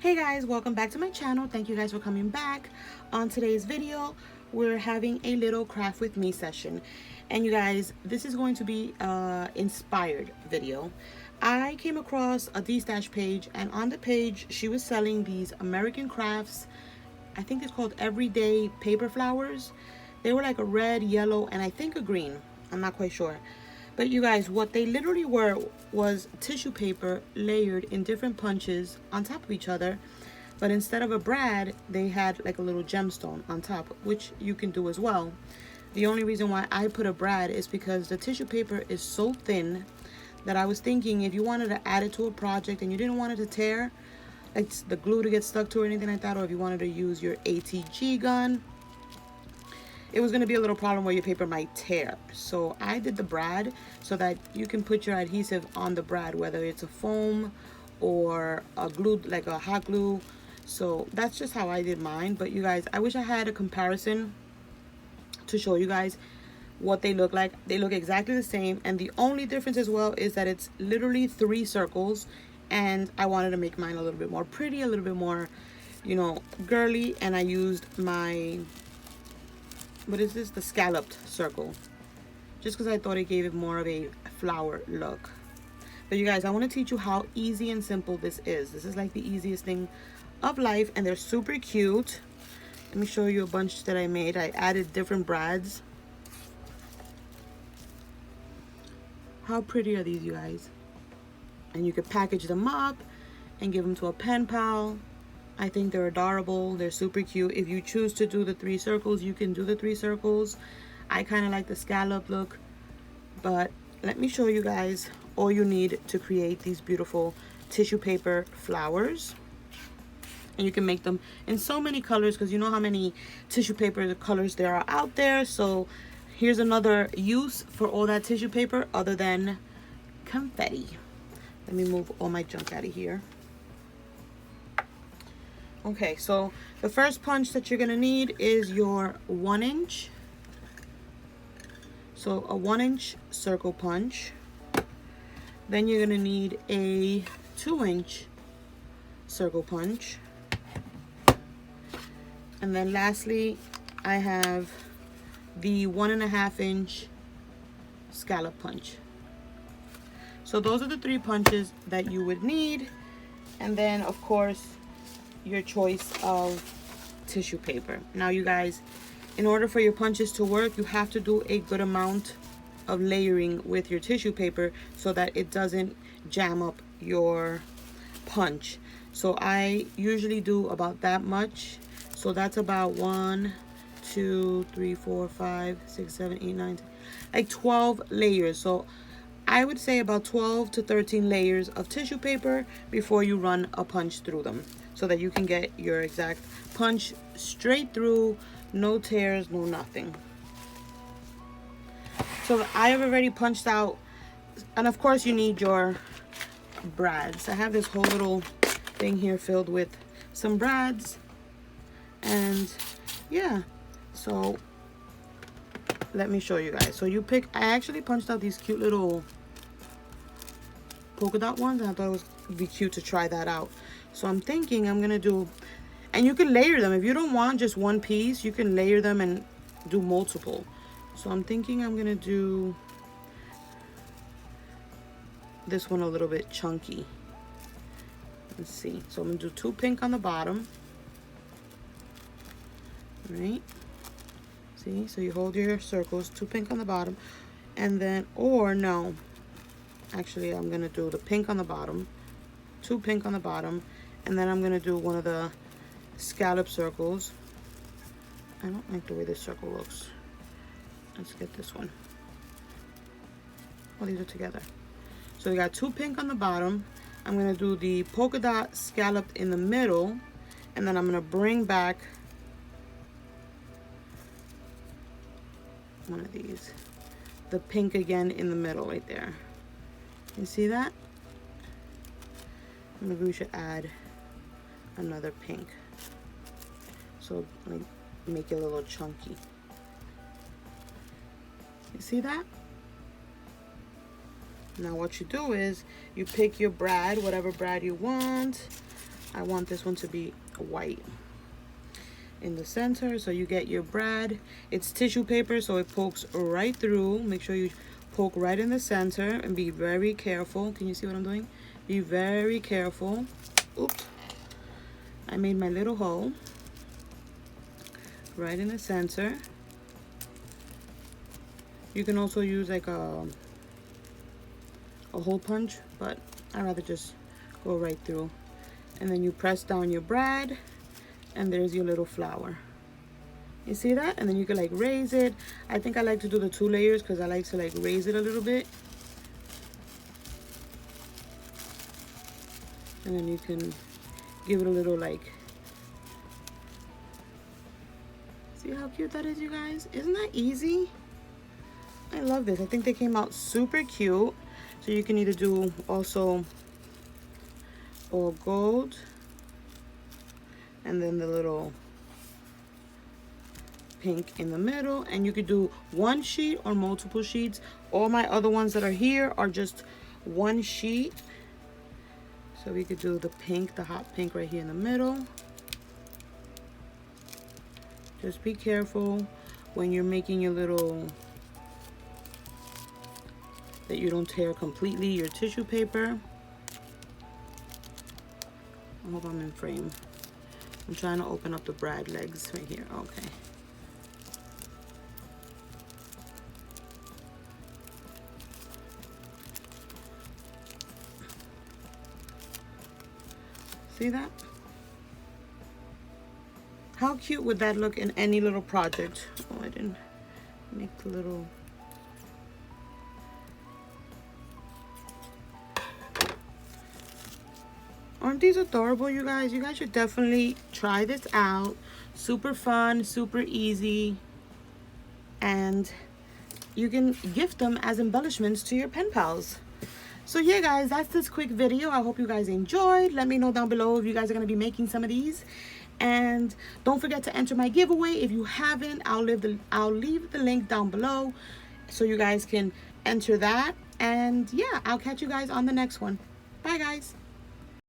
Hey guys, welcome back to my channel. Thank you guys for coming back. On today's video, we're having a little craft with me session. And you guys, this is going to be a inspired video. I came across a D-Stash page, and on the page, she was selling these American crafts. I think it's called everyday paper flowers. They were like a red, yellow, and I think a green. I'm not quite sure. But you guys, what they literally were was tissue paper layered in different punches on top of each other. But instead of a brad, they had like a little gemstone on top, which you can do as well. The only reason why I put a brad is because the tissue paper is so thin that I was thinking if you wanted to add it to a project and you didn't want it to tear, like the glue to get stuck to or anything like that, or if you wanted to use your ATG gun, it was going to be a little problem where your paper might tear. So I did the brad so that you can put your adhesive on the brad, whether it's a foam or a glue, like a hot glue. So that's just how I did mine. But you guys, I wish I had a comparison to show you guys what they look like. They look exactly the same, and the only difference as well is that it's literally 3 circles, and I wanted to make mine a little bit more pretty, a little bit more, you know, girly, and I used my, what is this, the scalloped circle, just because I thought it gave it more of a flower look. But you guys, I want to teach you how easy and simple this is. This is like the easiest thing of life, and they're super cute. Let me show you a bunch that I made. I added different brads. How pretty are these, you guys? And you could package them up and give them to a pen pal. I think they're adorable. They're super cute. If you choose to do the 3 circles, you can do the 3 circles. I kind of like the scallop look. But let me show you guys all you need to create these beautiful tissue paper flowers. And you can make them in so many colors, because you know how many tissue paper colors there are out there. So here's another use for all that tissue paper other than confetti. Let me move all my junk out of here. Okay, so the first punch that you're gonna need is your 1-inch. So a 1-inch circle punch. Then you're gonna need a 2-inch circle punch. And then lastly, I have the 1.5-inch scallop punch. So those are the 3 punches that you would need. And then of course, your choice of tissue paper. Now you guys, in order for your punches to work, you have to do a good amount of layering with your tissue paper so that it doesn't jam up your punch. So I usually do about that much. So that's about 1, 2, 3, 4, 5, 6, 7, 8, 9, 10, like 12 layers. So I would say about 12 to 13 layers of tissue paper before you run a punch through them, so that you can get your exact punch straight through, no tears, no nothing. So I have already punched out, and of course you need your brads. I have this whole little thing here filled with some brads, and yeah, so let me show you guys. So you pick, I actually punched out these cute little polka dot ones, and I thought it would be cute to try that out. So I'm thinking I'm gonna do, and you can layer them if you don't want just one piece, you can layer them and do multiple. So I'm thinking I'm gonna do this one a little bit chunky. Let's see. So I'm gonna do 2 pink on the bottom. Right? See, so you hold your circles, 2 pink on the bottom, and then, or no, actually I'm gonna do the pink on the bottom, 2 pink on the bottom, and then I'm gonna do one of the scallop circles. I don't like the way this circle looks. Let's get this one. Oh, these are together. So we got 2 pink on the bottom. I'm gonna do the polka dot scalloped in the middle, and then I'm gonna bring back one of these, the pink again in the middle right there. You see that? Maybe we should add another pink, so like make it a little chunky. You see that? Now what you do is you pick your brad, whatever brad you want. I want this one to be white in the center. So you get your brad. It's tissue paper, so it pokes right through. Make sure you poke right in the center and be very careful. Can you see what I'm doing? Be very careful. Oops. I made my little hole right in the center. You can also use like a hole punch, but I'd rather just go right through. And then you press down your brad, and there's your little flower. You see that? And then you can like raise it. I think I like to do the 2 layers because I like to like raise it a little bit. And then you can give it a little like, see how cute that is, you guys? Isn't that easy? I love this. I think they came out super cute. So you can either do also all gold and then the little pink in the middle, and you could do 1 sheet or multiple sheets. All my other ones that are here are just 1 sheet. So we could do the pink, the hot pink right here in the middle. Just be careful when you're making your little, that you don't tear completely your tissue paper. I hope I'm in frame. I'm trying to open up the brad legs right here. Okay. See that? How cute would that look in any little project? Oh, I didn't make the little... Aren't these adorable, you guys? You guys should definitely try this out. Super fun, super easy. And you can gift them as embellishments to your pen pals. So yeah, guys, that's this quick video. I hope you guys enjoyed. Let me know down below if you guys are going to be making some of these. And don't forget to enter my giveaway. If you haven't, I'll leave the link down below so you guys can enter that. And yeah, I'll catch you guys on the next one. Bye, guys.